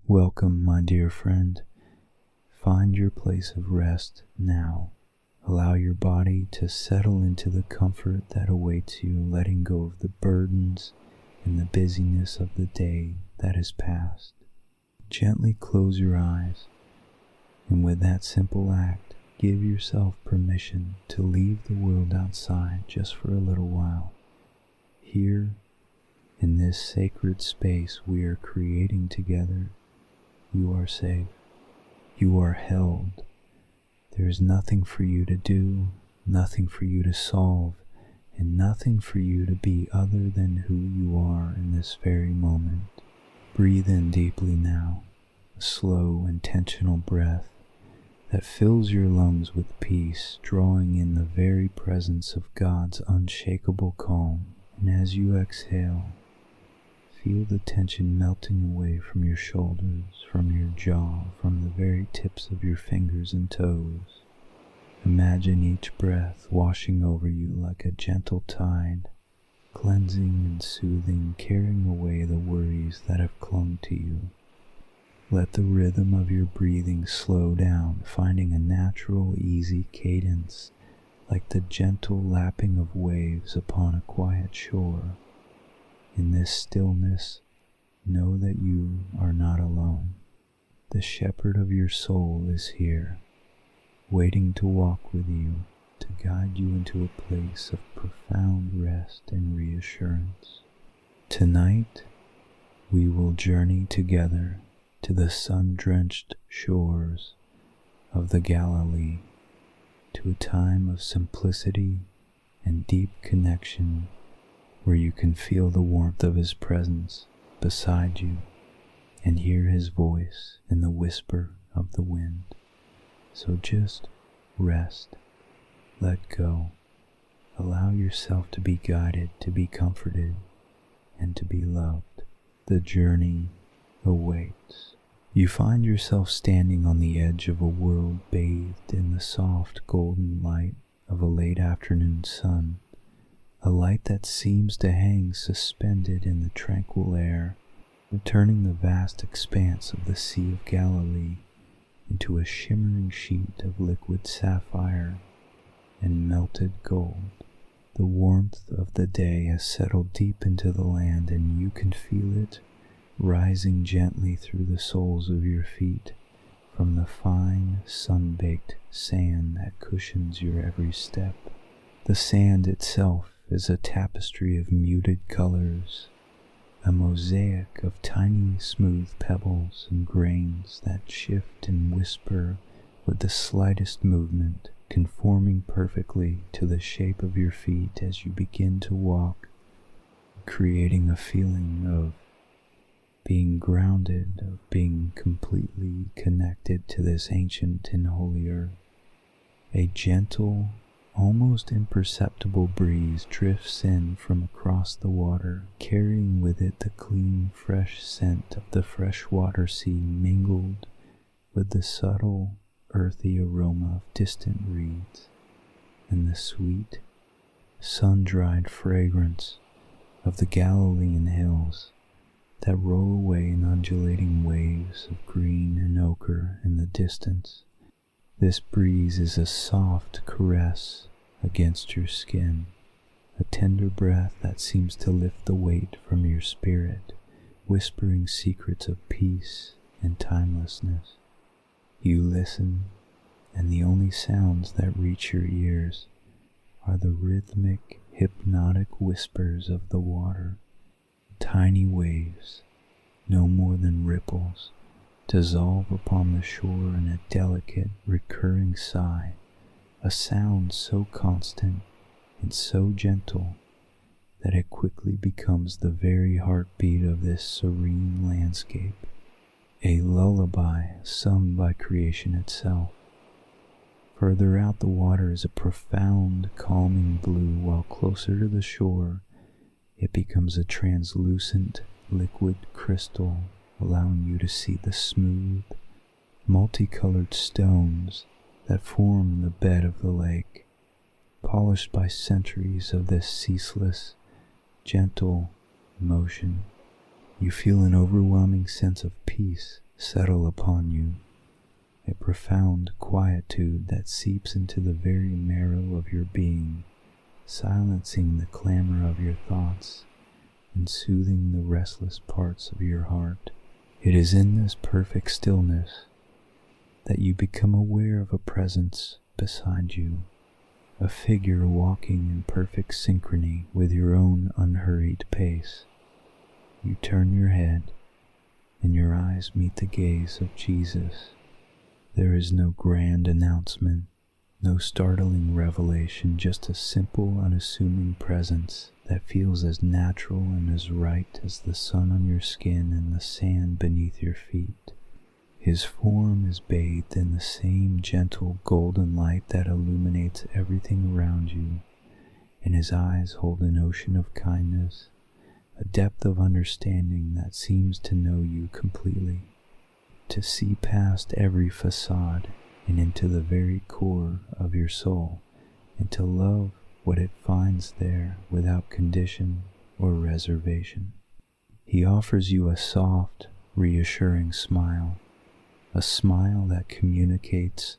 Welcome, my dear friend. Find your place of rest now. Allow your body to settle into the comfort that awaits you, letting go of the burdens and the busyness of the day that is past. Gently close your eyes, and with that simple act, give yourself permission to leave the world outside just for a little while. Here, in this sacred space we are creating together, you are safe. You are held. There is nothing for you to do, nothing for you to solve, and nothing for you to be other than who you are in this very moment. Breathe in deeply now, a slow, intentional breath that fills your lungs with peace, drawing in the very presence of God's unshakable calm. And as you exhale, feel the tension melting away from your shoulders, from your jaw, from the very tips of your fingers and toes. Imagine each breath washing over you like a gentle tide, cleansing and soothing, carrying away the worries that have clung to you. Let the rhythm of your breathing slow down, finding a natural, easy cadence, like the gentle lapping of waves upon a quiet shore. In this stillness, know that you are not alone. The shepherd of your soul is here, waiting to walk with you, to guide you into a place of profound rest and reassurance. Tonight, we will journey together to the sun-drenched shores of the Galilee, to a time of simplicity and deep connection where you can feel the warmth of His presence beside you and hear His voice in the whisper of the wind. So just rest, let go, allow yourself to be guided, to be comforted, and to be loved. The journey awaits. You find yourself standing on the edge of a world bathed in the soft golden light of a late afternoon sun, a light that seems to hang suspended in the tranquil air, turning the vast expanse of the Sea of Galilee into a shimmering sheet of liquid sapphire and melted gold. The warmth of the day has settled deep into the land, and you can feel it rising gently through the soles of your feet from the fine, sun-baked sand that cushions your every step. The sand itself is a tapestry of muted colors, a mosaic of tiny, smooth pebbles and grains that shift and whisper with the slightest movement, conforming perfectly to the shape of your feet as you begin to walk, creating a feeling of being grounded, of being completely connected to this ancient and holy earth. A gentle, almost imperceptible breeze drifts in from across the water, carrying with it the clean, fresh scent of the freshwater sea mingled with the subtle, earthy aroma of distant reeds and the sweet, sun-dried fragrance of the Galilean hills that roll away in undulating waves of green and ochre in the distance. This breeze is a soft caress against your skin, a tender breath that seems to lift the weight from your spirit, whispering secrets of peace and timelessness. You listen, and the only sounds that reach your ears are the rhythmic, hypnotic whispers of the water. Tiny waves, no more than ripples, dissolve upon the shore in a delicate, recurring sigh, a sound so constant and so gentle that it quickly becomes the very heartbeat of this serene landscape, a lullaby sung by creation itself. Further out the water is a profound, calming blue, while closer to the shore it becomes a translucent, liquid crystal, allowing you to see the smooth, multicolored stones that form the bed of the lake, polished by centuries of this ceaseless, gentle motion. You feel an overwhelming sense of peace settle upon you, a profound quietude that seeps into the very marrow of your being, silencing the clamor of your thoughts and soothing the restless parts of your heart. It is in this perfect stillness that you become aware of a presence beside you, a figure walking in perfect synchrony with your own unhurried pace. You turn your head, and your eyes meet the gaze of Jesus. There is no grand announcement, no startling revelation, just a simple, unassuming presence that feels as natural and as right as the sun on your skin and the sand beneath your feet. His form is bathed in the same gentle golden light that illuminates everything around you, and his eyes hold an ocean of kindness, a depth of understanding that seems to know you completely, to see past every facade and into the very core of your soul, and to love what it finds there without condition or reservation. He offers you a soft, reassuring smile, a smile that communicates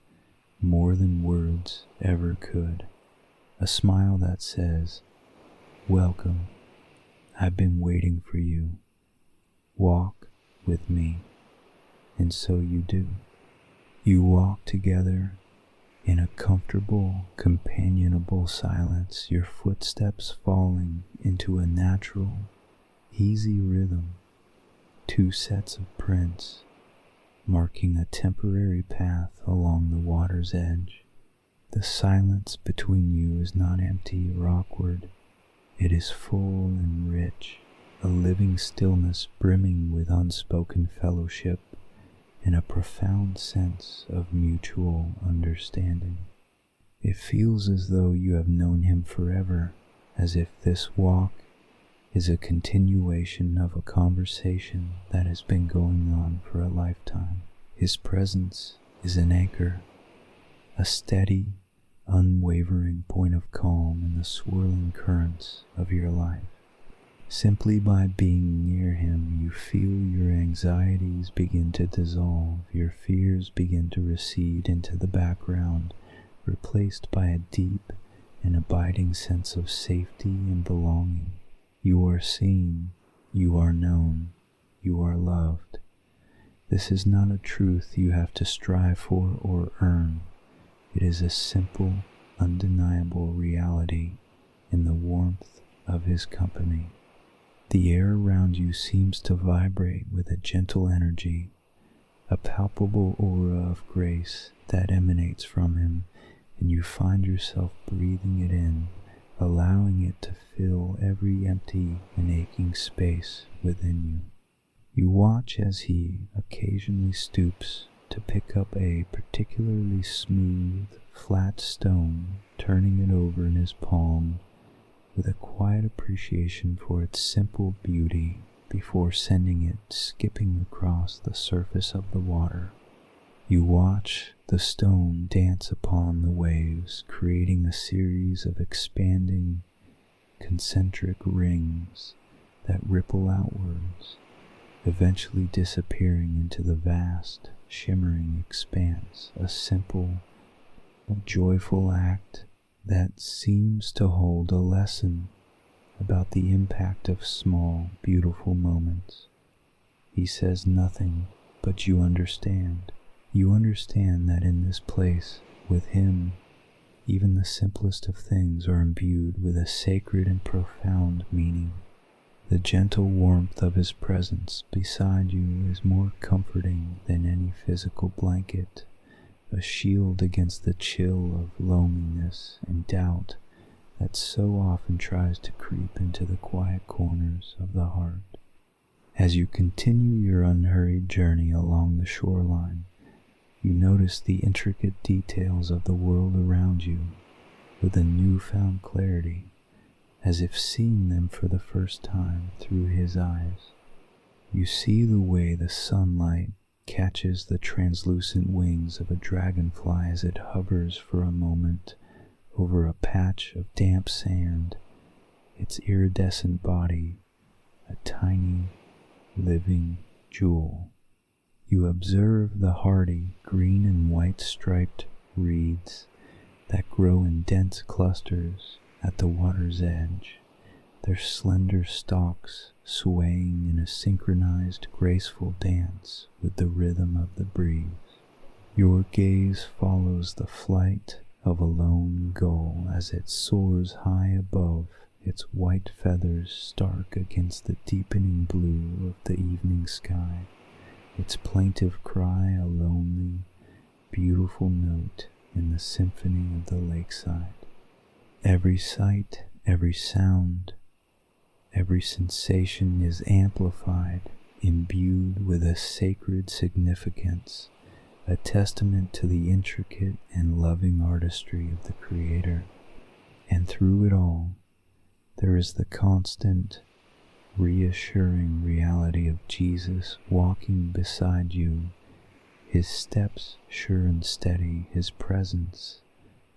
more than words ever could, a smile that says, "Welcome, I've been waiting for you. Walk with me." And so you do. You walk together in a comfortable, companionable silence, your footsteps falling into a natural, easy rhythm, two sets of prints marking a temporary path along the water's edge. The silence between you is not empty or awkward. It is full and rich, a living stillness brimming with unspoken fellowship and a profound sense of mutual understanding. It feels as though you have known him forever, as if this walk is a continuation of a conversation that has been going on for a lifetime. His presence is an anchor, a steady, unwavering point of calm in the swirling currents of your life. Simply by being near him, you feel your anxieties begin to dissolve, your fears begin to recede into the background, replaced by a deep and abiding sense of safety and belonging. You are seen, you are known, you are loved. This is not a truth you have to strive for or earn. It is a simple, undeniable reality in the warmth of his company. The air around you seems to vibrate with a gentle energy, a palpable aura of grace that emanates from him, and you find yourself breathing it in, allowing it to fill every empty and aching space within you. You watch as he occasionally stoops to pick up a particularly smooth, flat stone, turning it over in his palm with a quiet appreciation for its simple beauty before sending it skipping across the surface of the water. You watch the stone dance upon the waves, creating a series of expanding, concentric rings that ripple outwards, eventually disappearing into the vast, shimmering expanse, a simple, joyful act that seems to hold a lesson about the impact of small, beautiful moments. He says nothing, but you understand. You understand that in this place, with him, even the simplest of things are imbued with a sacred and profound meaning. The gentle warmth of his presence beside you is more comforting than any physical blanket, a shield against the chill of loneliness and doubt that so often tries to creep into the quiet corners of the heart. As you continue your unhurried journey along the shoreline, you notice the intricate details of the world around you with a newfound clarity, as if seeing them for the first time through his eyes. You see the way the sunlight catches the translucent wings of a dragonfly as it hovers for a moment over a patch of damp sand, its iridescent body a tiny, living jewel. You observe the hardy green and white striped reeds that grow in dense clusters at the water's edge, their slender stalks swaying in a synchronized, graceful dance with the rhythm of the breeze. Your gaze follows the flight of a lone gull as it soars high above, its white feathers stark against the deepening blue of the evening sky, its plaintive cry a lonely, beautiful note in the symphony of the lakeside. Every sight, every sound, every sensation is amplified, imbued with a sacred significance, a testament to the intricate and loving artistry of the Creator. And through it all, there is the constant, reassuring reality of Jesus walking beside you, his steps sure and steady, his presence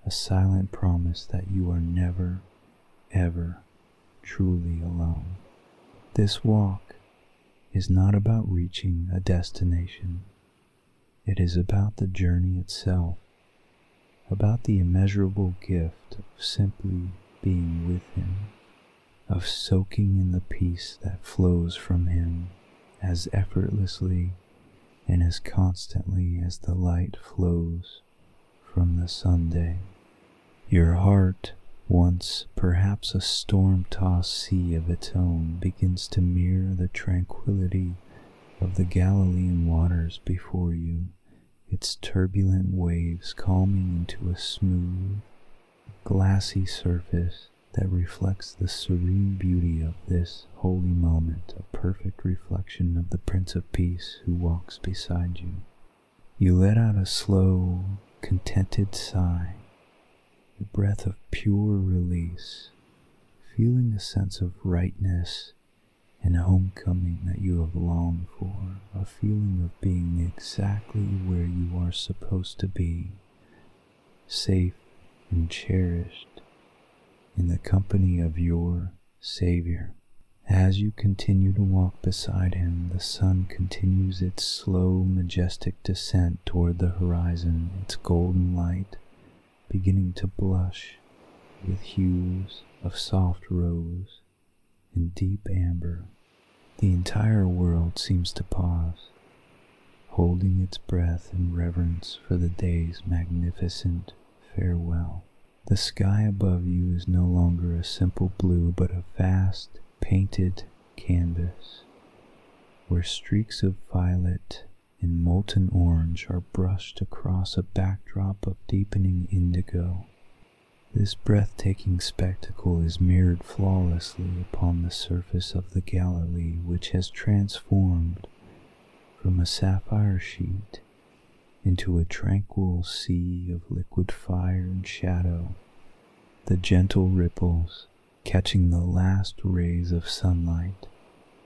a silent promise that you are never, ever truly alone. This walk is not about reaching a destination. It is about the journey itself, about the immeasurable gift of simply being with him, of soaking in the peace that flows from him as effortlessly and as constantly as the light flows from the Sunday. Your heart, once perhaps a storm-tossed sea of its own, begins to mirror the tranquility of the Galilean waters before you, its turbulent waves calming into a smooth, glassy surface that reflects the serene beauty of this holy moment, a perfect reflection of the Prince of Peace who walks beside you. You let out a slow, contented sigh, a breath of pure release, feeling a sense of rightness and homecoming that you have longed for, a feeling of being exactly where you are supposed to be, safe and cherished in the company of your Savior. As you continue to walk beside him, the sun continues its slow, majestic descent toward the horizon, its golden light beginning to blush with hues of soft rose and deep amber. The entire world seems to pause, holding its breath in reverence for the day's magnificent farewell. The sky above you is no longer a simple blue, but a vast, painted canvas, where streaks of violet and molten orange are brushed across a backdrop of deepening indigo. This breathtaking spectacle is mirrored flawlessly upon the surface of the Galilee, which has transformed from a sapphire sheet into a tranquil sea of liquid fire and shadow, the gentle ripples catching the last rays of sunlight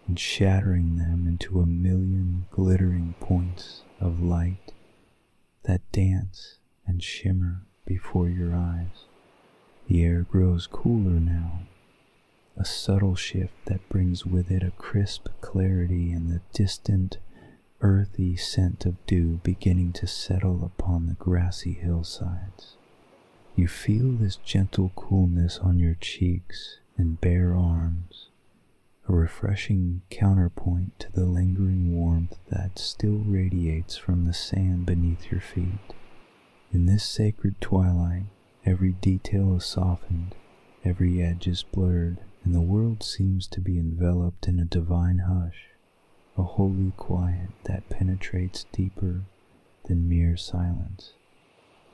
and shattering them into a million glittering points of light that dance and shimmer before your eyes. The air grows cooler now, a subtle shift that brings with it a crisp clarity and the distant, earthy scent of dew beginning to settle upon the grassy hillsides. You feel this gentle coolness on your cheeks and bare arms, a refreshing counterpoint to the lingering warmth that still radiates from the sand beneath your feet. In this sacred twilight, every detail is softened, every edge is blurred, and the world seems to be enveloped in a divine hush, a holy quiet that penetrates deeper than mere silence.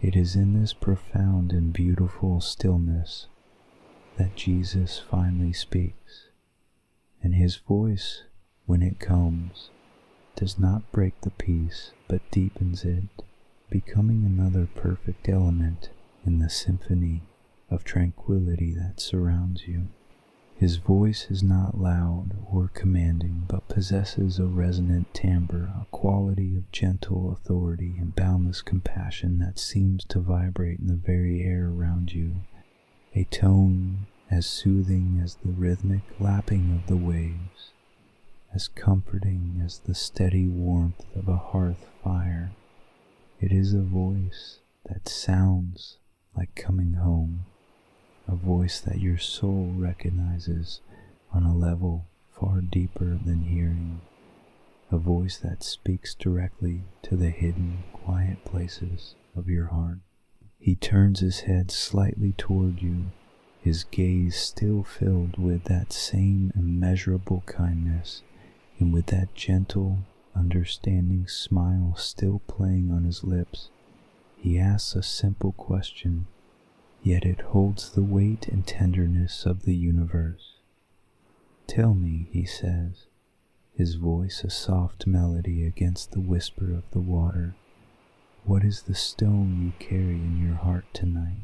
It is in this profound and beautiful stillness that Jesus finally speaks, and his voice, when it comes, does not break the peace, but deepens it, becoming another perfect element in the symphony of tranquility that surrounds you. His voice is not loud or commanding, but possesses a resonant timbre, a quality of gentle authority and boundless compassion that seems to vibrate in the very air around you, a tone as soothing as the rhythmic lapping of the waves, as comforting as the steady warmth of a hearth fire. It is a voice that sounds like coming home, a voice that your soul recognizes on a level far deeper than hearing, a voice that speaks directly to the hidden, quiet places of your heart. He turns his head slightly toward you, his gaze still filled with that same immeasurable kindness, and with that gentle, understanding smile still playing on his lips. He asks a simple question, yet it holds the weight and tenderness of the universe. "Tell me," he says, his voice a soft melody against the whisper of the water, "what is the stone you carry in your heart tonight?"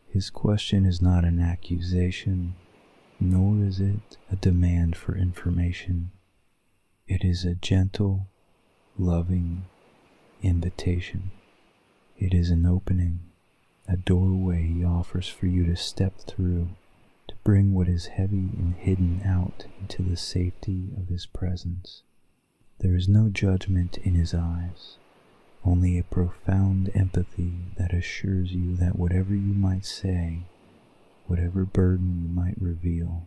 His question is not an accusation, nor is it a demand for information. It is a gentle, loving invitation. It is an opening, a doorway he offers for you to step through, to bring what is heavy and hidden out into the safety of his presence. There is no judgment in his eyes, only a profound empathy that assures you that whatever you might say, whatever burden you might reveal,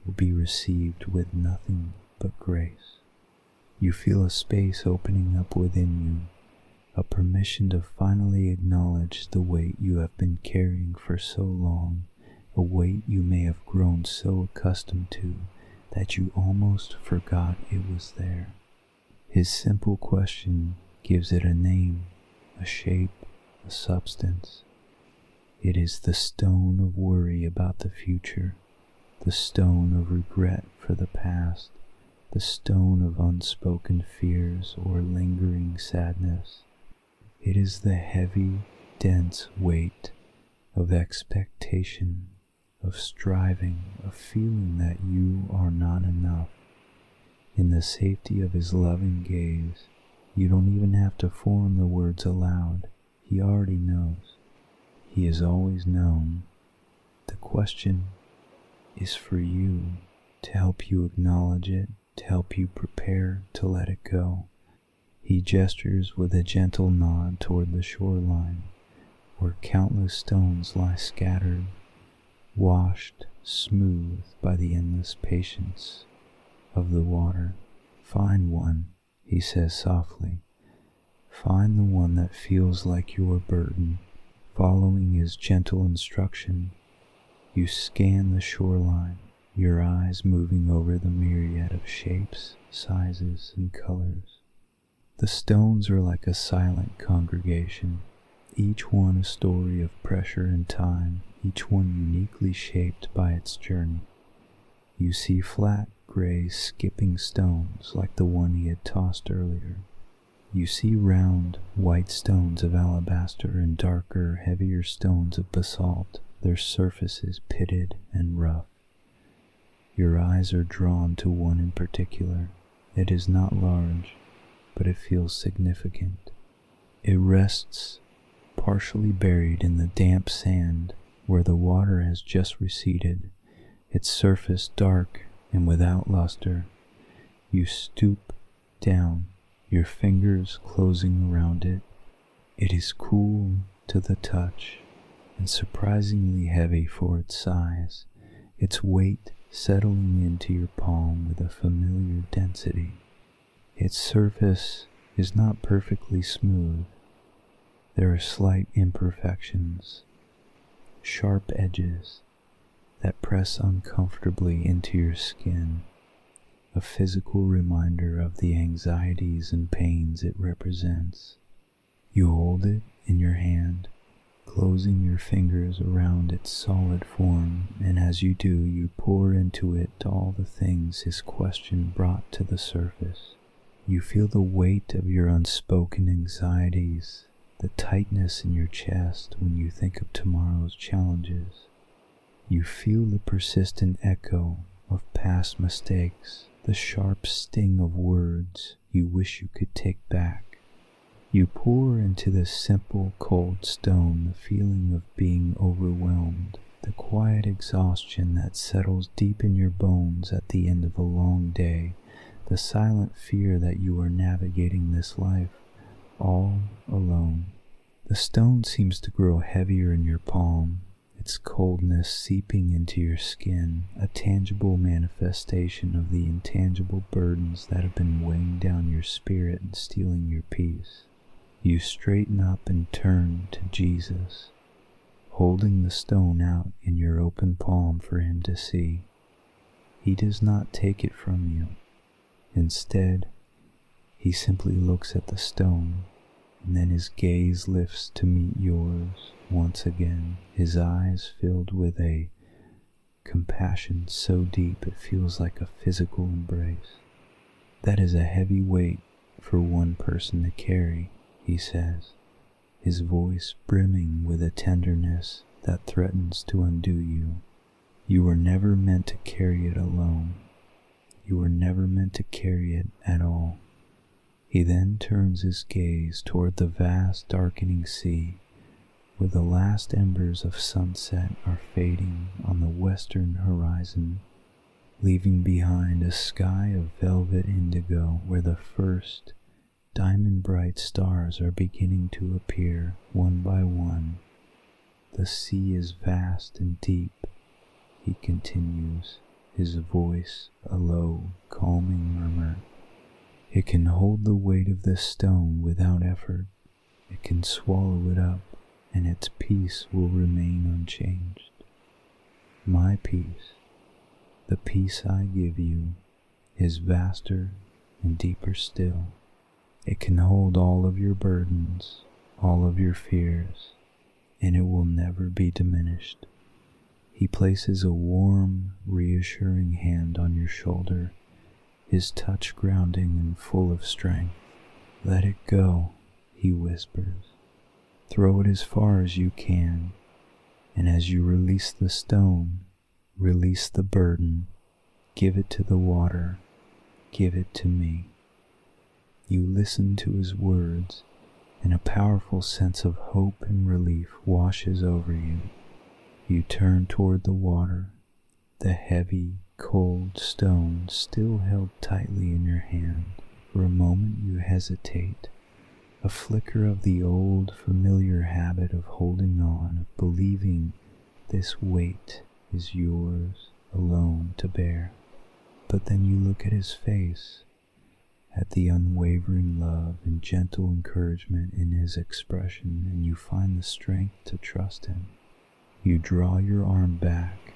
will be received with nothing but grace. You feel a space opening up within you, a permission to finally acknowledge the weight you have been carrying for so long, a weight you may have grown so accustomed to that you almost forgot it was there. His simple question gives it a name, a shape, a substance. It is the stone of worry about the future, the stone of regret for the past, the stone of unspoken fears or lingering sadness. It is the heavy, dense weight of expectation, of striving, of feeling that you are not enough. In the safety of his loving gaze, you don't even have to form the words aloud. He already knows. He has always known. The question is for you, to help you acknowledge it, to help you prepare to let it go. He gestures with a gentle nod toward the shoreline, where countless stones lie scattered, washed smooth by the endless patience of the water. "Find one," he says softly. "Find the one that feels like your burden." Following his gentle instruction, you scan the shoreline, your eyes moving over the myriad of shapes, sizes, and colors. The stones are like a silent congregation, each one a story of pressure and time, each one uniquely shaped by its journey. You see flat, gray, skipping stones like the one he had tossed earlier. You see round, white stones of alabaster and darker, heavier stones of basalt, their surfaces pitted and rough. Your eyes are drawn to one in particular. It is not large, but it feels significant. It rests partially buried in the damp sand where the water has just receded, its surface dark and without luster. You stoop down, your fingers closing around it. It is cool to the touch and surprisingly heavy for its size, its weight settling into your palm with a familiar density. Its surface is not perfectly smooth. There are slight imperfections, sharp edges that press uncomfortably into your skin, a physical reminder of the anxieties and pains it represents. You hold it in your hand, closing your fingers around its solid form, and as you do, you pour into it all the things his question brought to the surface. You feel the weight of your unspoken anxieties, the tightness in your chest when you think of tomorrow's challenges. You feel the persistent echo of past mistakes, the sharp sting of words you wish you could take back. You pour into the simple, cold stone the feeling of being overwhelmed, the quiet exhaustion that settles deep in your bones at the end of a long day, the silent fear that you are navigating this life all alone. The stone seems to grow heavier in your palm, its coldness seeping into your skin, a tangible manifestation of the intangible burdens that have been weighing down your spirit and stealing your peace. You straighten up and turn to Jesus, holding the stone out in your open palm for him to see. He does not take it from you. Instead, he simply looks at the stone, and then his gaze lifts to meet yours once again, his eyes filled with a compassion so deep it feels like a physical embrace. That is a heavy weight for one person to carry, he says, his voice brimming with a tenderness that threatens to undo you. You were never meant to carry it alone. You were never meant to carry it at all. He then turns his gaze toward the vast darkening sea, where the last embers of sunset are fading on the western horizon, leaving behind a sky of velvet indigo where the first diamond-bright stars are beginning to appear one by one. The sea is vast and deep, he continues, his voice a low, calming murmur. It can hold the weight of this stone without effort. It can swallow it up, and its peace will remain unchanged. My peace, the peace I give you, is vaster and deeper still. It can hold all of your burdens, all of your fears, and it will never be diminished. He places a warm, reassuring hand on your shoulder, his touch grounding and full of strength. Let it go, he whispers. Throw it as far as you can, and as you release the stone, release the burden, give it to the water, give it to me. You listen to his words, and a powerful sense of hope and relief washes over you. You turn toward the water, the heavy, cold stone still held tightly in your hand. For a moment you hesitate, a flicker of the old, familiar habit of holding on, of believing this weight is yours alone to bear. But then you look at his face, at the unwavering love and gentle encouragement in his expression, and you find the strength to trust him. You draw your arm back,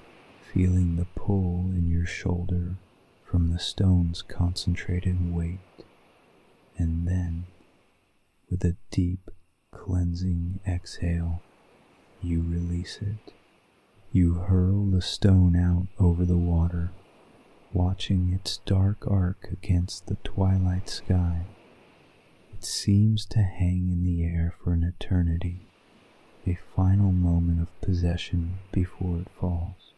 feeling the pull in your shoulder from the stone's concentrated weight, and then, with a deep, cleansing exhale, you release it. You hurl the stone out over the water, watching its dark arc against the twilight sky. It seems to hang in the air for an eternity, a final moment of possession before it falls.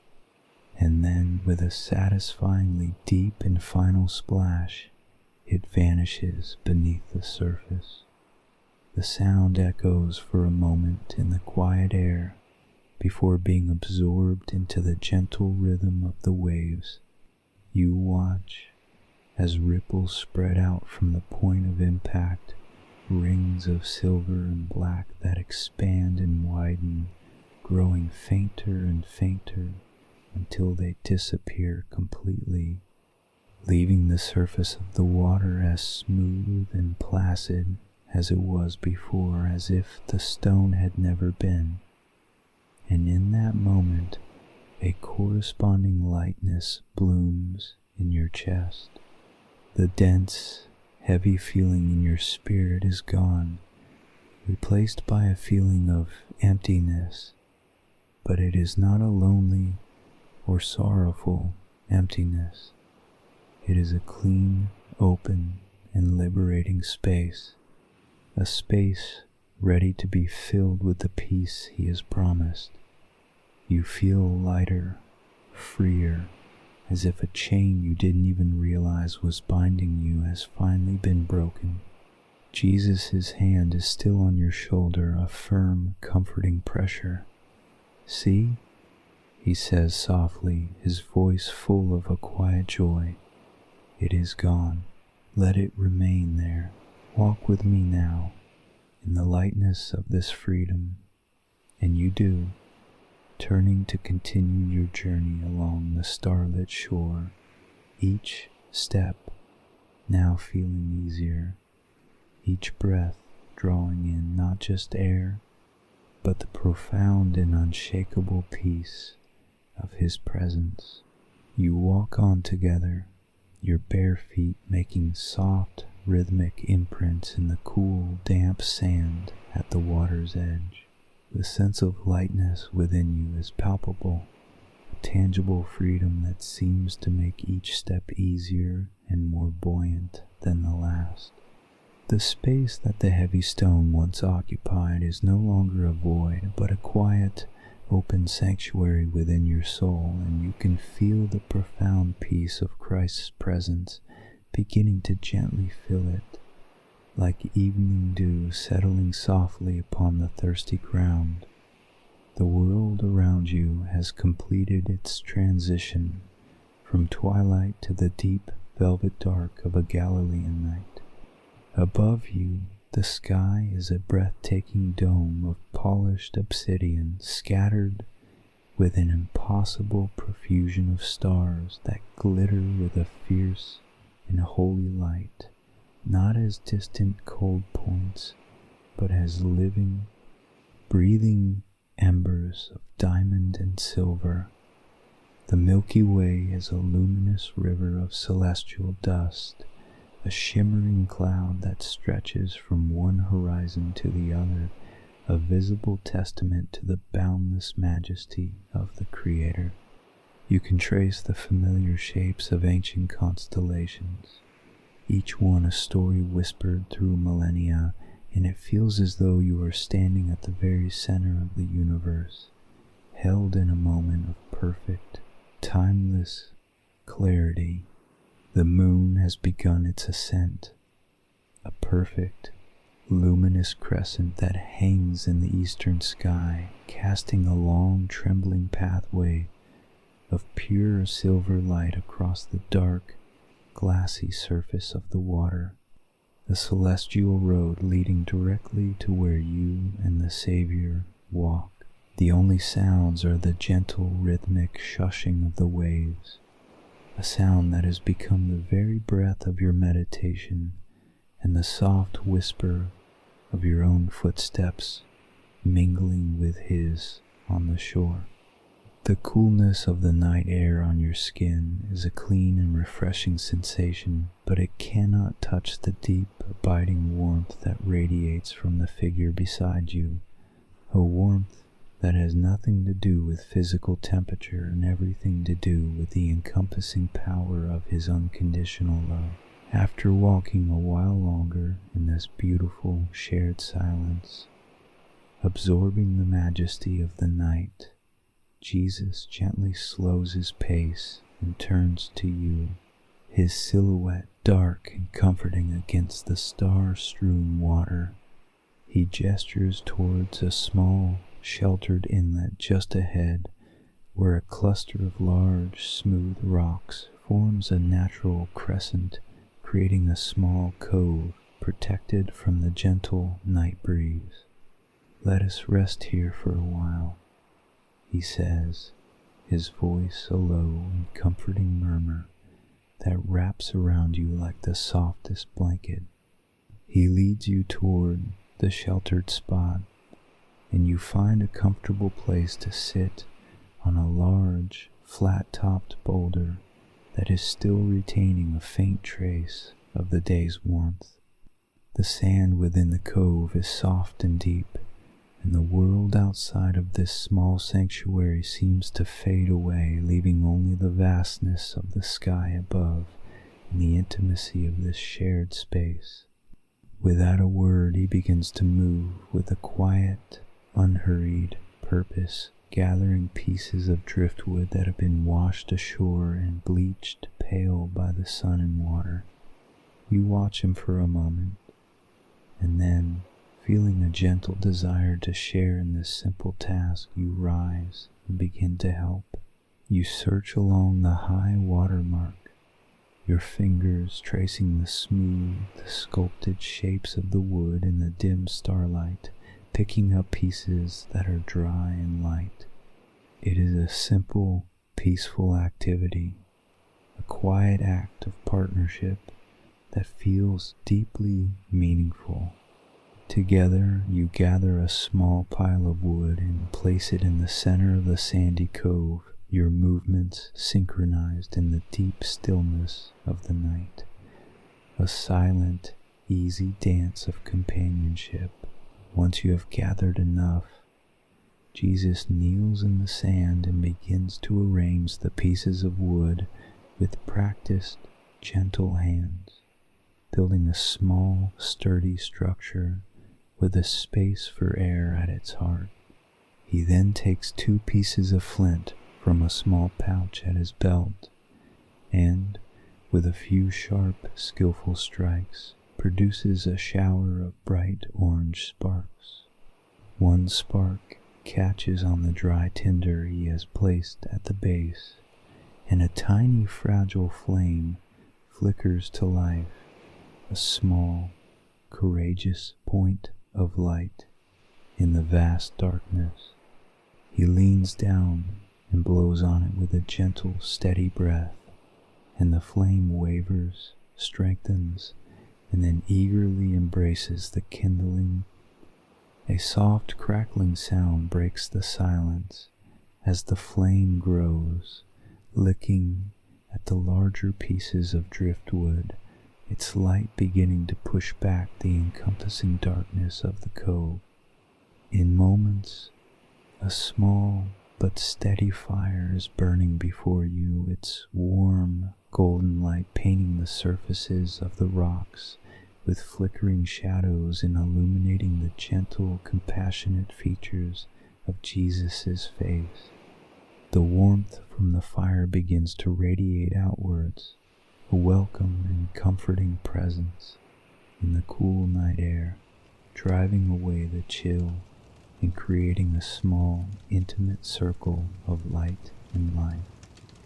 And then, with a satisfyingly deep and final splash, it vanishes beneath the surface. The sound echoes for a moment in the quiet air before being absorbed into the gentle rhythm of the waves. You watch as ripples spread out from the point of impact, rings of silver and black that expand and widen, growing fainter and fainter until they disappear completely, leaving the surface of the water as smooth and placid as it was before, as if the stone had never been. And in that moment, a corresponding lightness blooms in your chest. The dense, heavy feeling in your spirit is gone, replaced by a feeling of emptiness, but it is not a lonely or sorrowful emptiness. It is a clean, open, and liberating space, a space ready to be filled with the peace he has promised. You feel lighter, freer, as if a chain you didn't even realize was binding you has finally been broken. Jesus' hand is still on your shoulder, a firm, comforting pressure. See? He says softly, his voice full of a quiet joy. It is gone. Let it remain there. Walk with me now in the lightness of this freedom. And you do, turning to continue your journey along the starlit shore, each step now feeling easier, each breath drawing in not just air, but the profound and unshakable peace of His presence. You walk on together, your bare feet making soft, rhythmic imprints in the cool, damp sand at the water's edge. The sense of lightness within you is palpable, a tangible freedom that seems to make each step easier and more buoyant than the last. The space that the heavy stone once occupied is no longer a void, but a quiet, open sanctuary within your soul, and you can feel the profound peace of Christ's presence beginning to gently fill it, like evening dew settling softly upon the thirsty ground. The world around you has completed its transition from twilight to the deep velvet dark of a Galilean night. Above you, the sky is a breathtaking dome of polished obsidian scattered with an impossible profusion of stars that glitter with a fierce and holy light, not as distant cold points, but as living, breathing embers of diamond and silver. The Milky Way is a luminous river of celestial dust, a shimmering cloud that stretches from one horizon to the other, a visible testament to the boundless majesty of the Creator. You can trace the familiar shapes of ancient constellations, each one a story whispered through millennia, and it feels as though you are standing at the very center of the universe, held in a moment of perfect, timeless clarity. The moon has begun its ascent, a perfect, luminous crescent that hangs in the eastern sky, casting a long, trembling pathway of pure silver light across the dark, glassy surface of the water, the celestial road leading directly to where you and the Savior walk. The only sounds are the gentle, rhythmic shushing of the waves, a sound that has become the very breath of your meditation, and the soft whisper of your own footsteps mingling with His on the shore. The coolness of the night air on your skin is a clean and refreshing sensation, but it cannot touch the deep, abiding warmth that radiates from the figure beside you, a warmth that has nothing to do with physical temperature and everything to do with the encompassing power of His unconditional love. After walking a while longer in this beautiful shared silence, absorbing the majesty of the night, Jesus gently slows His pace and turns to you, His silhouette dark and comforting against the star-strewn water. He gestures towards a small, sheltered inlet just ahead, where a cluster of large, smooth rocks forms a natural crescent, creating a small cove protected from the gentle night breeze. "Let us rest here for a while," He says, His voice a low and comforting murmur that wraps around you like the softest blanket. He leads you toward the sheltered spot, and you find a comfortable place to sit on a large, flat-topped boulder that is still retaining a faint trace of the day's warmth. The sand within the cove is soft and deep, and the world outside of this small sanctuary seems to fade away, leaving only the vastness of the sky above and the intimacy of this shared space. Without a word, He begins to move with a quiet, unhurried purpose, gathering pieces of driftwood that have been washed ashore and bleached pale by the sun and water. You watch Him for a moment, and then, feeling a gentle desire to share in this simple task, you rise and begin to help. You search along the high water mark, your fingers tracing the smooth, sculpted shapes of the wood in the dim starlight, picking up pieces that are dry and light. It is a simple, peaceful activity, a quiet act of partnership that feels deeply meaningful. Together, you gather a small pile of wood and place it in the center of the sandy cove, your movements synchronized in the deep stillness of the night. A silent, easy dance of companionship. Once you have gathered enough, Jesus kneels in the sand and begins to arrange the pieces of wood with practiced, gentle hands, building a small, sturdy structure with a space for air at its heart. He then takes 2 pieces of flint from a small pouch at his belt and, with a few sharp, skillful strikes, produces a shower of bright orange sparks. One spark catches on the dry tinder he has placed at the base, and a tiny fragile flame flickers to life, a small, courageous point of light in the vast darkness. He leans down and blows on it with a gentle, steady breath, and the flame wavers, strengthens, and then eagerly embraces the kindling. A soft crackling sound breaks the silence as the flame grows, licking at the larger pieces of driftwood, its light beginning to push back the encompassing darkness of the cove. In moments, a small but steady fire is burning before you, its warm, golden light painting the surfaces of the rocks with flickering shadows and illuminating the gentle, compassionate features of Jesus' face. The warmth from the fire begins to radiate outwards, a welcome and comforting presence in the cool night air, driving away the chill and creating a small, intimate circle of light and life.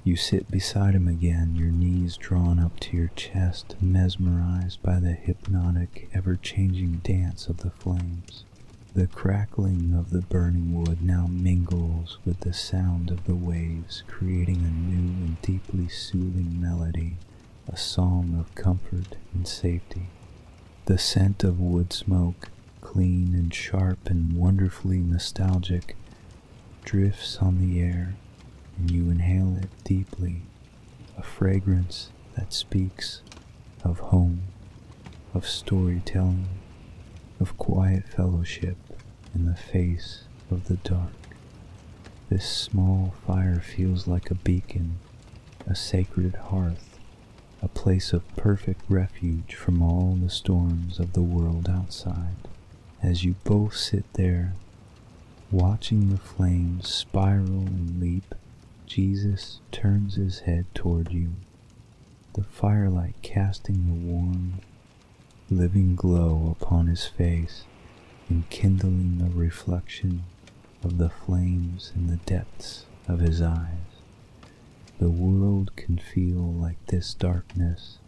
You sit beside him again, your knees drawn up to your chest, mesmerized by the hypnotic, ever-changing dance of the flames. The crackling of the burning wood now mingles with the sound of the waves, creating a new and deeply soothing melody, a song of comfort and safety. The scent of wood smoke, clean and sharp and wonderfully nostalgic, drifts on the air, and you inhale it deeply, a fragrance that speaks of home, of storytelling, of quiet fellowship in the face of the dark. This small fire feels like a beacon, a sacred hearth, a place of perfect refuge from all the storms of the world outside. As you both sit there, watching the flames spiral and leap, Jesus turns his head toward you, the firelight casting a warm, living glow upon his face and kindling the reflection of the flames in the depths of his eyes. The world can feel like this darkness,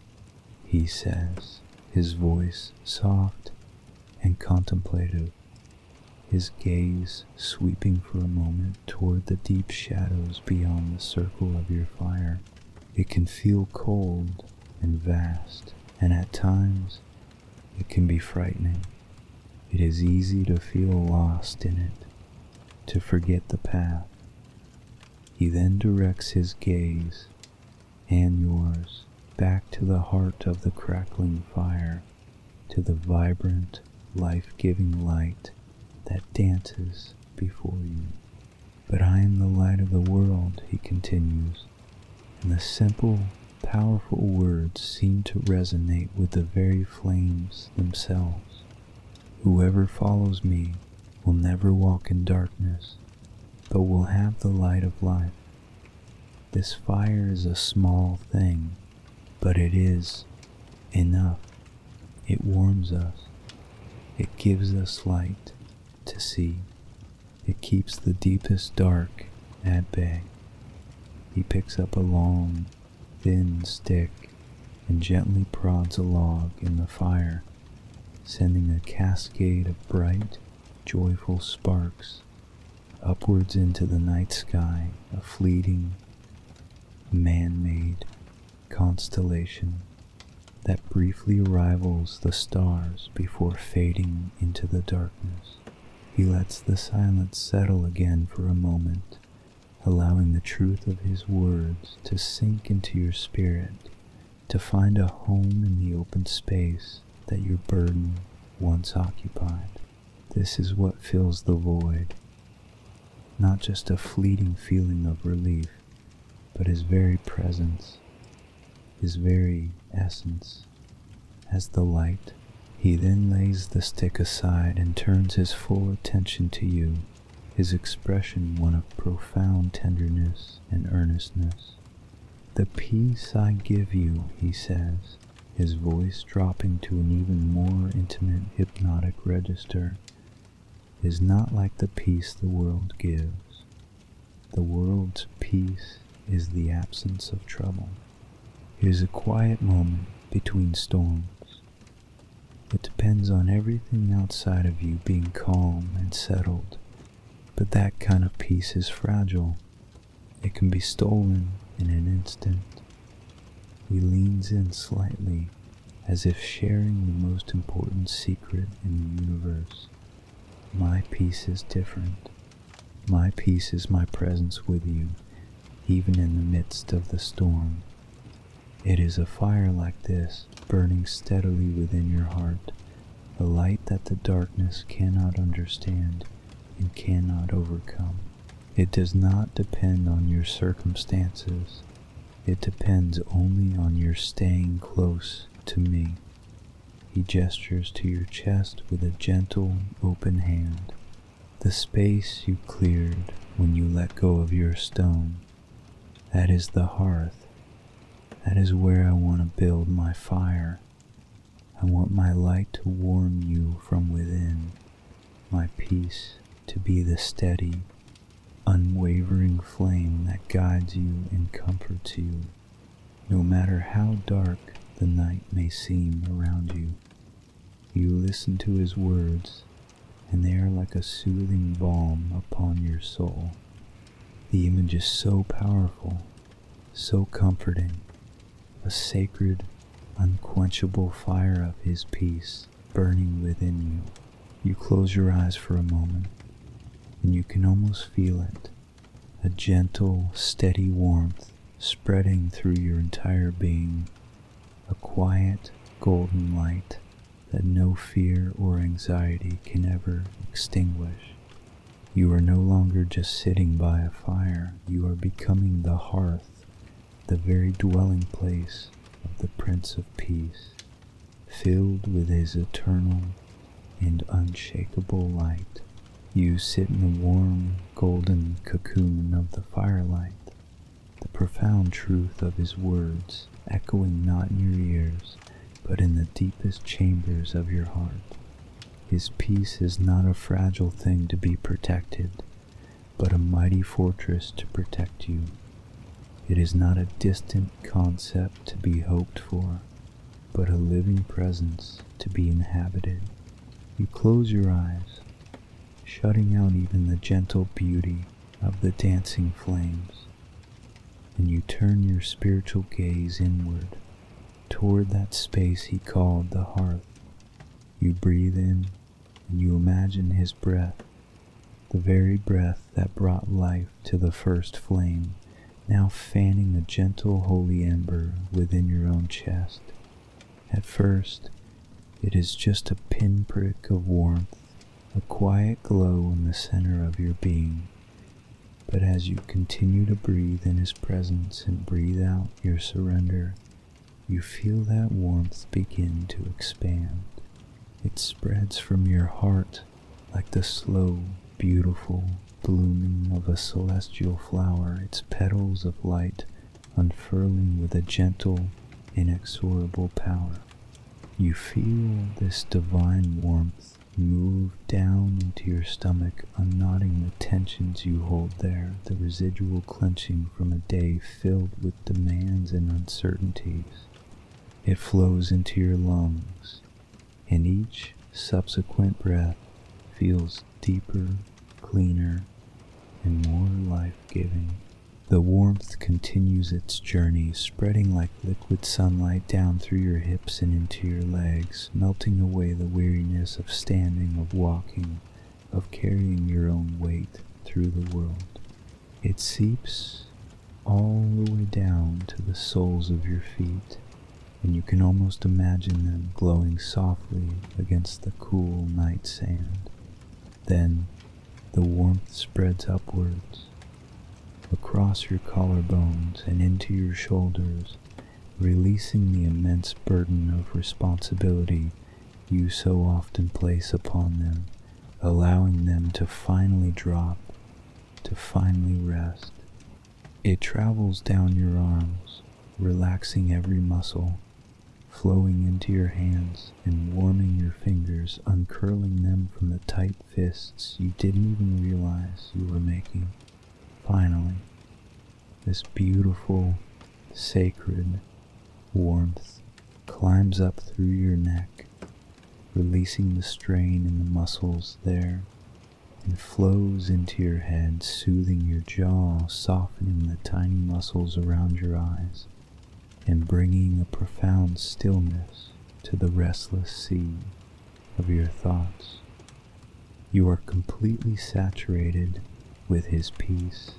he says, his voice soft and contemplative, his gaze sweeping for a moment toward the deep shadows beyond the circle of your fire. It can feel cold and vast, and at times it can be frightening. It is easy to feel lost in it, to forget the path. He then directs his gaze, and yours, back to the heart of the crackling fire, to the vibrant, life-giving light that dances before you. But I am the light of the world, he continues, and the simple, powerful words seem to resonate with the very flames themselves. Whoever follows me will never walk in darkness, but will have the light of life. This fire is a small thing, but it is enough. It warms us. It gives us light to see. It keeps the deepest dark at bay. He picks up a long, thin stick and gently prods a log in the fire, sending a cascade of bright, joyful sparks upwards into the night sky, a fleeting, man-made constellation that briefly rivals the stars before fading into the darkness. He lets the silence settle again for a moment, allowing the truth of his words to sink into your spirit, to find a home in the open space that your burden once occupied. This is what fills the void, not just a fleeting feeling of relief, but his very presence, his very essence, as the light. He then lays the stick aside and turns his full attention to you, his expression one of profound tenderness and earnestness. "The peace I give you," he says, his voice dropping to an even more intimate hypnotic register, "is not like the peace the world gives. The world's peace is the absence of trouble. It is a quiet moment between storms. It depends on everything outside of you being calm and settled, but that kind of peace is fragile. It can be stolen in an instant." He leans in slightly, as if sharing the most important secret in the universe. "My peace is different. My peace is my presence with you, even in the midst of the storm. It is a fire like this, burning steadily within your heart, a light that the darkness cannot understand and cannot overcome. It does not depend on your circumstances. It depends only on your staying close to me." He gestures to your chest with a gentle, open hand. "The space you cleared when you let go of your stone, that is the hearth. That is where I want to build my fire. I want my light to warm you from within, my peace to be the steady, unwavering flame that guides you and comforts you, no matter how dark the night may seem around you." You listen to his words, and they are like a soothing balm upon your soul. The image is so powerful, so comforting, a sacred, unquenchable fire of his peace burning within you. You close your eyes for a moment, and you can almost feel it, a gentle, steady warmth spreading through your entire being, a quiet, golden light that no fear or anxiety can ever extinguish. You are no longer just sitting by a fire, you are becoming the hearth, the very dwelling place of the Prince of Peace, filled with his eternal and unshakable light. You sit in the warm, golden cocoon of the firelight, the profound truth of his words echoing not in your ears, but in the deepest chambers of your heart. His peace is not a fragile thing to be protected, but a mighty fortress to protect you. It is not a distant concept to be hoped for, but a living presence to be inhabited. You close your eyes, shutting out even the gentle beauty of the dancing flames, and you turn your spiritual gaze inward, toward that space he called the hearth. You breathe in, and you imagine his breath, the very breath that brought life to the first flame, now fanning a gentle holy ember within your own chest. At first, it is just a pinprick of warmth, a quiet glow in the center of your being. But as you continue to breathe in his presence and breathe out your surrender, you feel that warmth begin to expand. It spreads from your heart like the slow, beautiful blooming of a celestial flower, its petals of light unfurling with a gentle, inexorable power. You feel this divine warmth move down into your stomach, unknotting the tensions you hold there, the residual clenching from a day filled with demands and uncertainties. It flows into your lungs, and each subsequent breath feels deeper, cleaner, and more life-giving. The warmth continues its journey, spreading like liquid sunlight down through your hips and into your legs, melting away the weariness of standing, of walking, of carrying your own weight through the world. It seeps all the way down to the soles of your feet, and you can almost imagine them glowing softly against the cool night sand. Then the warmth spreads upwards, across your collarbones and into your shoulders, releasing the immense burden of responsibility you so often place upon them, allowing them to finally drop, to finally rest. It travels down your arms, relaxing every muscle, flowing into your hands and warming your fingers, uncurling them from the tight fists you didn't even realize you were making. Finally, this beautiful, sacred warmth climbs up through your neck, releasing the strain in the muscles there, and flows into your head, soothing your jaw, softening the tiny muscles around your eyes, and bringing a profound stillness to the restless sea of your thoughts. You are completely saturated with his peace,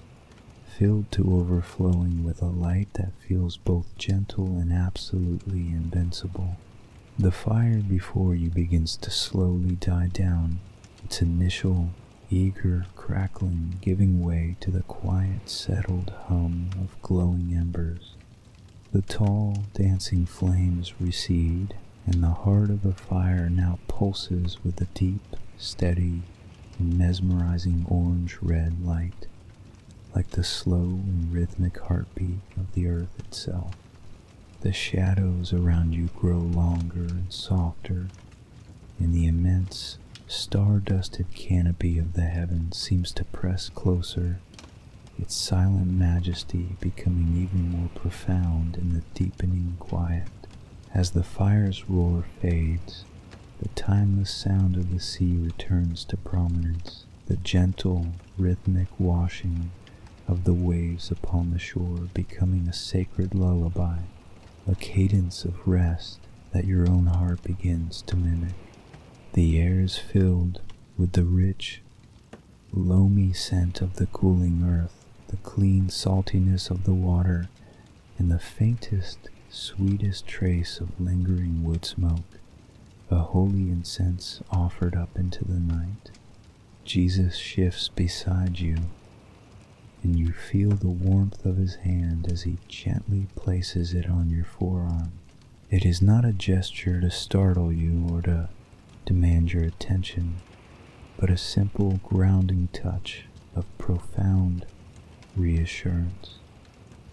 filled to overflowing with a light that feels both gentle and absolutely invincible. The fire before you begins to slowly die down, its initial eager crackling giving way to the quiet, settled hum of glowing embers. The tall, dancing flames recede, and the heart of the fire now pulses with a deep, steady, and mesmerizing orange-red light, like the slow and rhythmic heartbeat of the earth itself. The shadows around you grow longer and softer, and the immense, star-dusted canopy of the heavens seems to press closer, its silent majesty becoming even more profound in the deepening quiet. As the fire's roar fades, the timeless sound of the sea returns to prominence, the gentle, rhythmic washing of the waves upon the shore becoming a sacred lullaby, a cadence of rest that your own heart begins to mimic. The air is filled with the rich, loamy scent of the cooling earth, the clean saltiness of the water, and the faintest, sweetest trace of lingering wood smoke, a holy incense offered up into the night. Jesus shifts beside you, and you feel the warmth of his hand as he gently places it on your forearm. It is not a gesture to startle you or to demand your attention, but a simple grounding touch of profound reassurance.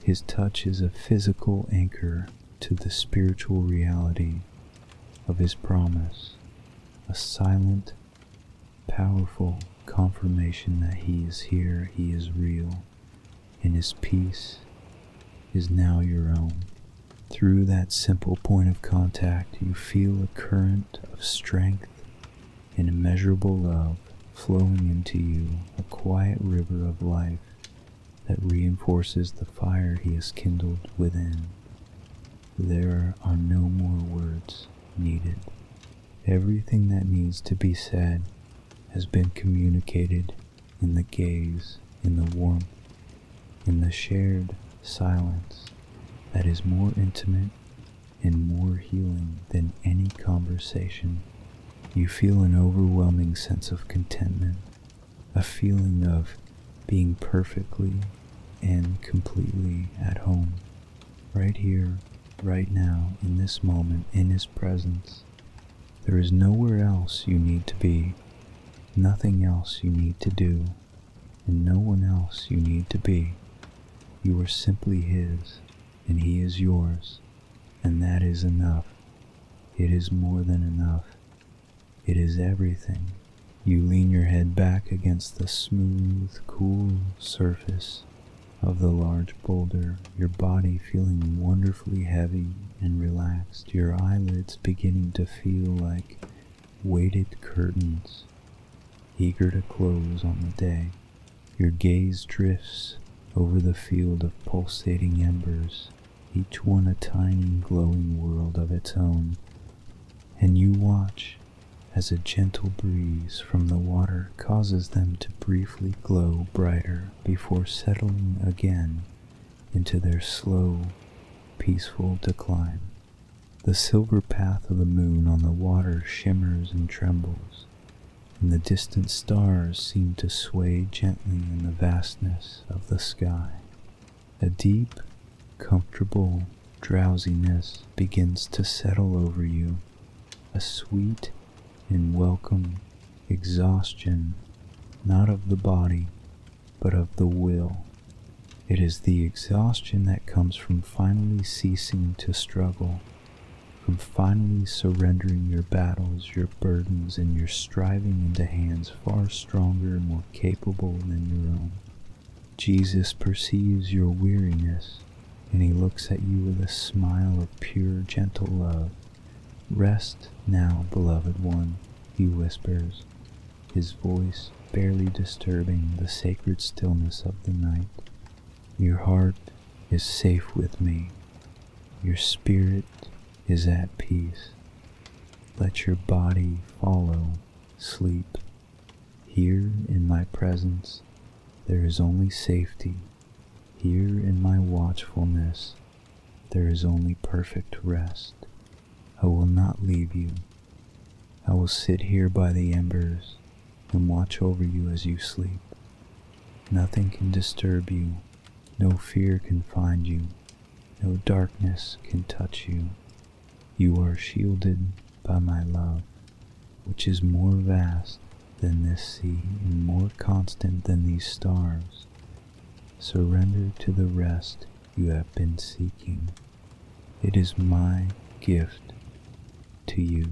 His touch is a physical anchor to the spiritual reality of his promise, a silent, powerful confirmation that he is here, he is real, and his peace is now your own. Through that simple point of contact, you feel a current of strength and immeasurable love flowing into you, a quiet river of life that reinforces the fire he has kindled within. There are no more words needed. Everything that needs to be said has been communicated in the gaze, in the warmth, in the shared silence that is more intimate and more healing than any conversation. You feel an overwhelming sense of contentment, a feeling of being perfectly and completely at home, right here, right now, in this moment, in his presence. There is nowhere else you need to be, nothing else you need to do, and no one else you need to be. You are simply his, and he is yours, and that is enough. It is more than enough. It is everything. You lean your head back against the smooth, cool surface of the large boulder, your body feeling wonderfully heavy and relaxed, your eyelids beginning to feel like weighted curtains, eager to close on the day. Your gaze drifts over the field of pulsating embers, each one a tiny glowing world of its own, and you watch as a gentle breeze from the water causes them to briefly glow brighter before settling again into their slow, peaceful decline. The silver path of the moon on the water shimmers and trembles, and the distant stars seem to sway gently in the vastness of the sky. A deep, comfortable drowsiness begins to settle over you, a sweet and welcome exhaustion, not of the body, but of the will. It is the exhaustion that comes from finally ceasing to struggle, from finally surrendering your battles, your burdens, and your striving into hands far stronger and more capable than your own. Jesus perceives your weariness, and he looks at you with a smile of pure, gentle love. "Rest now, beloved one," he whispers, his voice barely disturbing the sacred stillness of the night. "Your heart is safe with me. Your spirit is at peace. Let your body follow sleep. Here in my presence there is only safety. Here in my watchfulness there is only perfect rest. I will not leave you. I will sit here by the embers and watch over you as you sleep. Nothing can disturb you, no fear can find you, no darkness can touch you. You are shielded by my love, which is more vast than this sea and more constant than these stars. Surrender to the rest you have been seeking. It is my gift to you."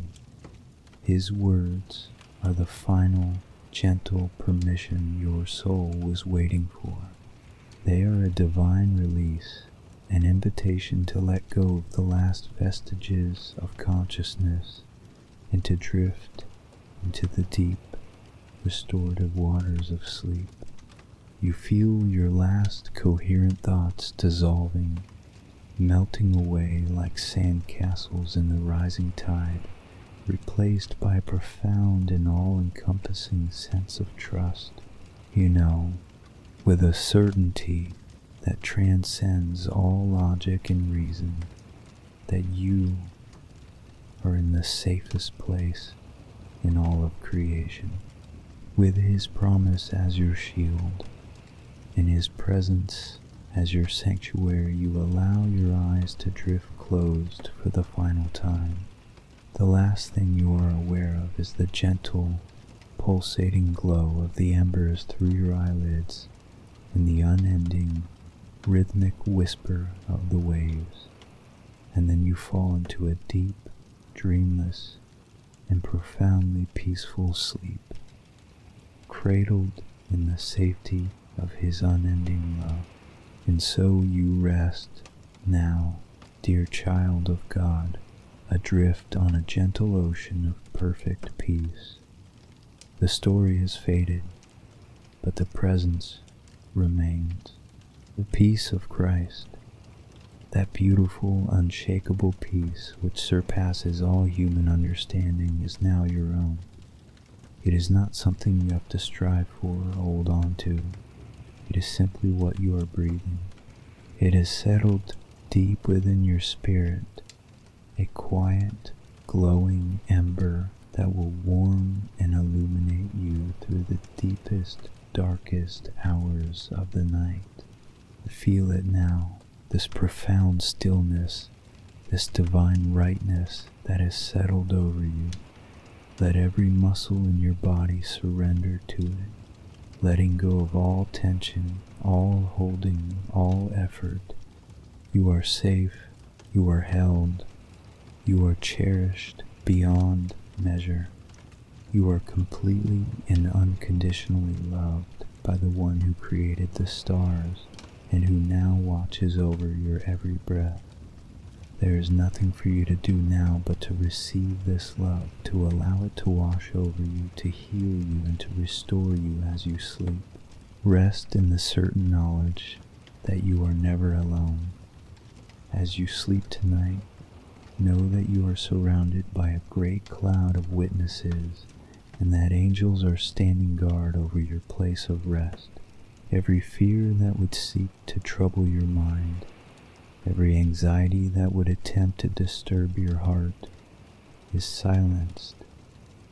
His words are the final, gentle permission your soul was waiting for. They are a divine release, an invitation to let go of the last vestiges of consciousness and to drift into the deep, restorative waters of sleep. You feel your last coherent thoughts dissolving, melting away like sand castles in the rising tide, replaced by a profound and all-encompassing sense of trust. You know, with a certainty that transcends all logic and reason, that you are in the safest place in all of creation. With his promise as your shield, and his presence as your sanctuary, you allow your eyes to drift closed for the final time. The last thing you are aware of is the gentle, pulsating glow of the embers through your eyelids and the unending, rhythmic whisper of the waves, and then you fall into a deep, dreamless, and profoundly peaceful sleep, cradled in the safety of his unending love. And so you rest now, dear child of God, adrift on a gentle ocean of perfect peace. The story has faded, but the presence remains. The peace of Christ, that beautiful, unshakable peace which surpasses all human understanding, is now your own. It is not something you have to strive for or hold on to. It is simply what you are breathing. It has settled deep within your spirit, a quiet, glowing ember that will warm and illuminate you through the deepest, darkest hours of the night. Feel it now, this profound stillness, this divine rightness that has settled over you. Let every muscle in your body surrender to it, letting go of all tension, all holding, all effort. You are safe, you are held, you are cherished beyond measure. You are completely and unconditionally loved by the one who created the stars and who now watches over your every breath. There is nothing for you to do now but to receive this love, to allow it to wash over you, to heal you, and to restore you as you sleep. Rest in the certain knowledge that you are never alone. As you sleep tonight, know that you are surrounded by a great cloud of witnesses, and that angels are standing guard over your place of rest. Every fear that would seek to trouble your mind, every anxiety that would attempt to disturb your heart, is silenced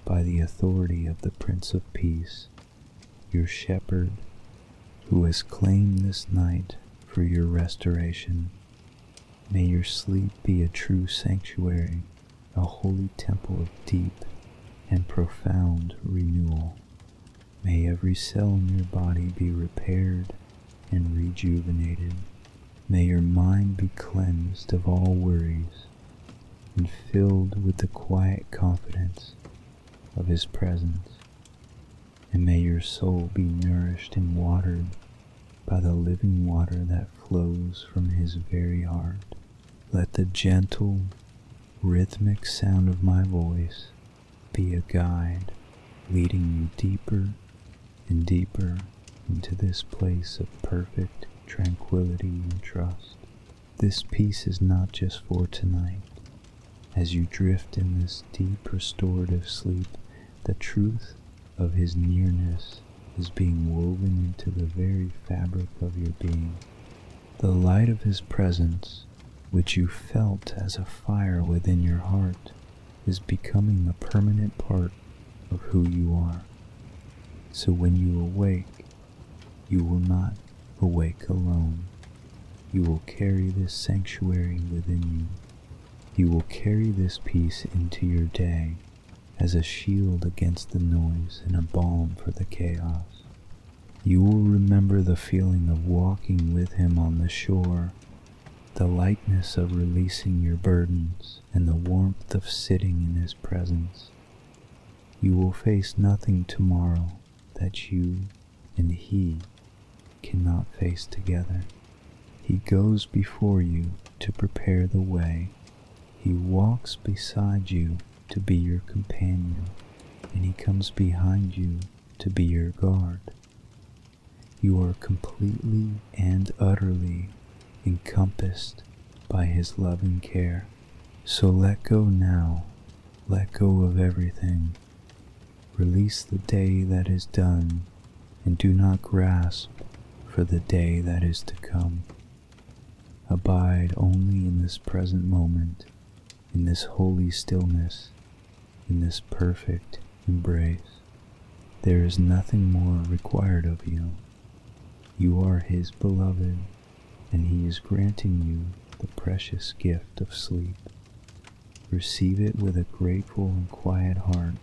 by the authority of the Prince of Peace, your shepherd, who has claimed this night for your restoration. May your sleep be a true sanctuary, a holy temple of deep and profound renewal. May every cell in your body be repaired and rejuvenated. May your mind be cleansed of all worries and filled with the quiet confidence of His presence. And may your soul be nourished and watered by the living water that flows from His very heart. Let the gentle, rhythmic sound of my voice be a guide, leading you deeper and deeper into this place of perfect tranquility and trust. This peace is not just for tonight. As you drift in this deep restorative sleep, the truth of His nearness is being woven into the very fabric of your being. The light of His presence, which you felt as a fire within your heart, is becoming a permanent part of who you are. So when you awake, you will not awake alone. You will carry this sanctuary within you. You will carry this peace into your day as a shield against the noise and a balm for the chaos. You will remember the feeling of walking with Him on the shore, the lightness of releasing your burdens, and the warmth of sitting in His presence. You will face nothing tomorrow that you and He cannot face together. He goes before you to prepare the way. He walks beside you to be your companion, and He comes behind you to be your guard. You are completely and utterly encompassed by His loving care. So let go now. Let go of everything. Release the day that is done, and do not grasp for the day that is to come. Abide only in this present moment, in this holy stillness, in this perfect embrace. There is nothing more required of you. You are His beloved, and He is granting you the precious gift of sleep. Receive it with a grateful and quiet heart.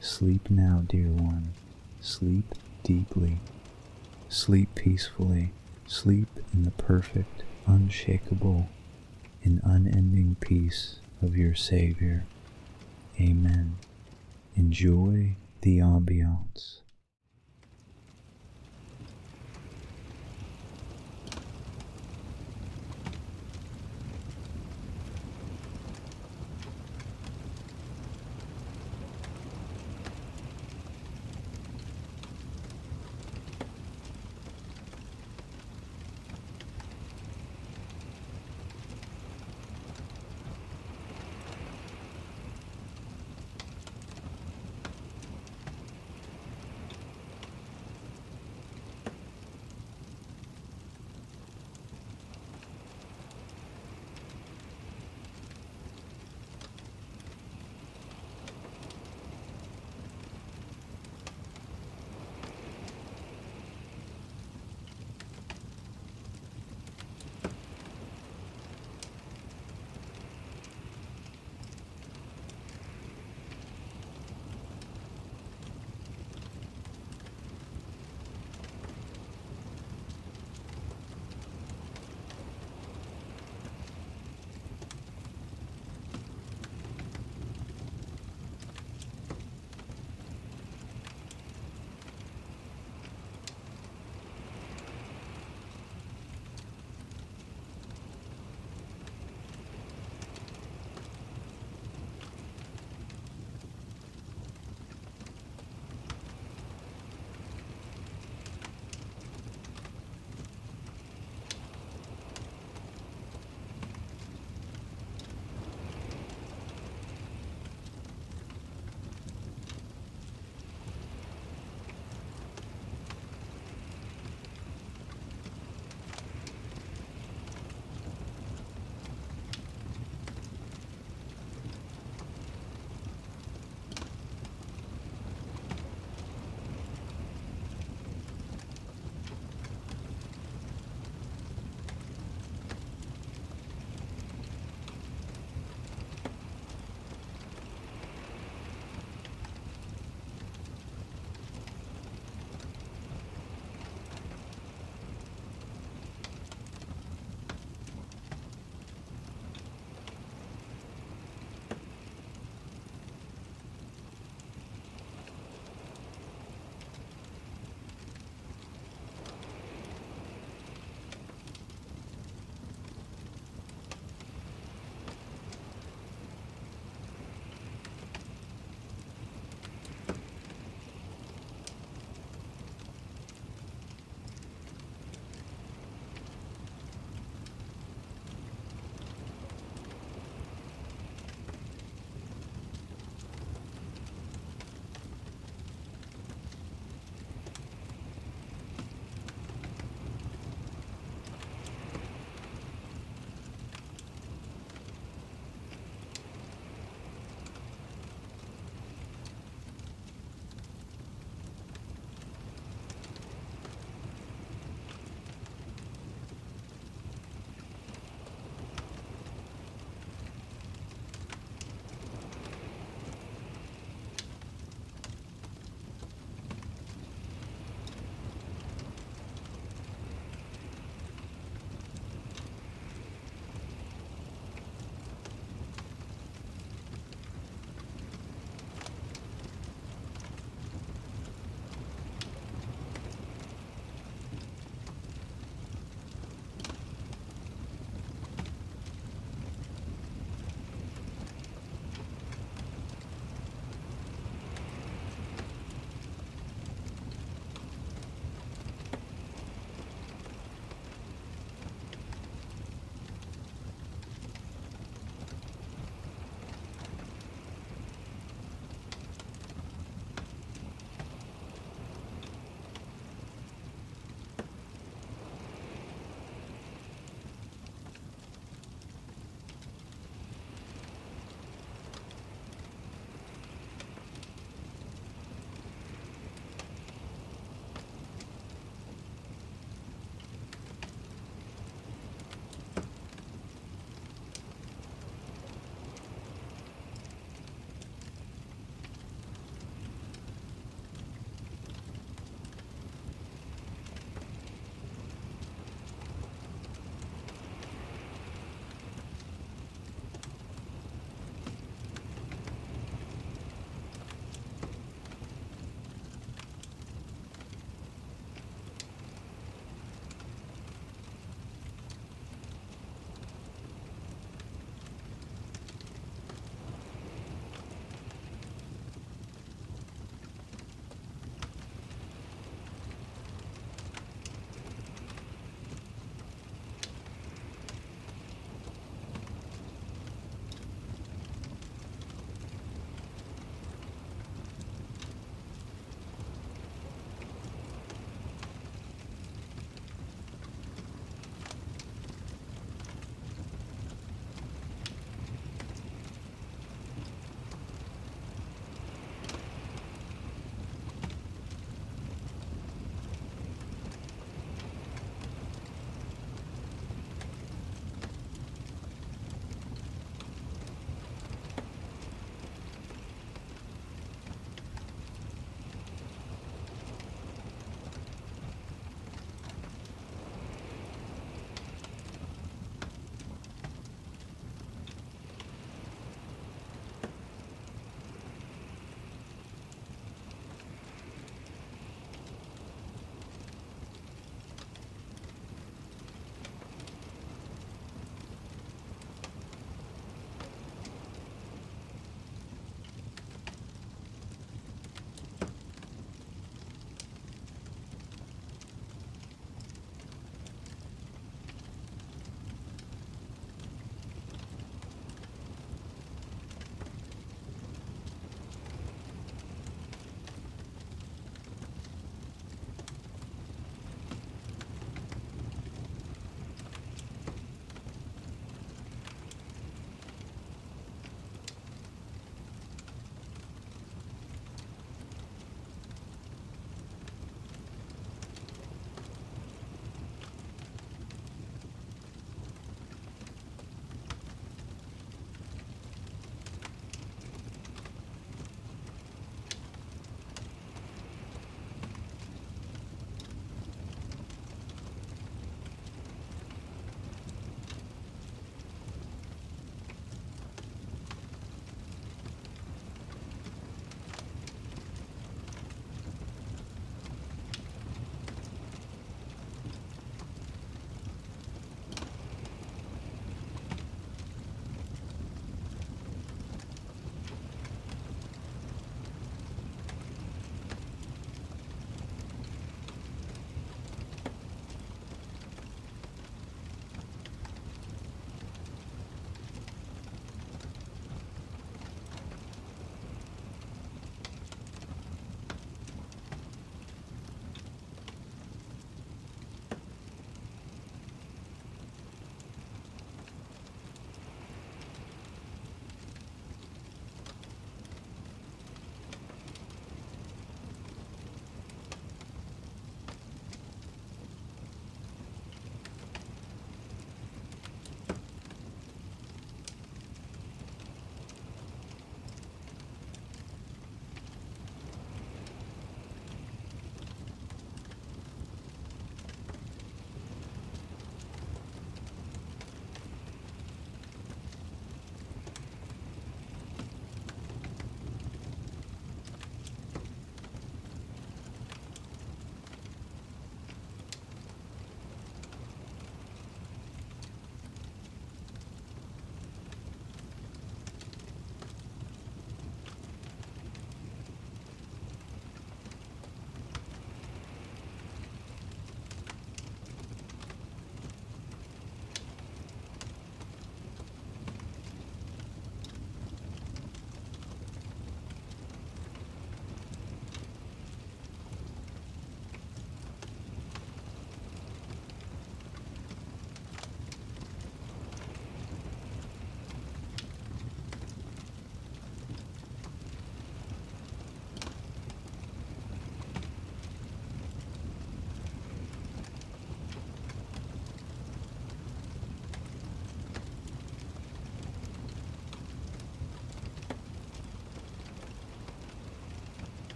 Sleep now, dear one. Sleep deeply. Sleep peacefully. Sleep in the perfect, unshakable, and unending peace of your Savior. Amen. Enjoy the ambiance.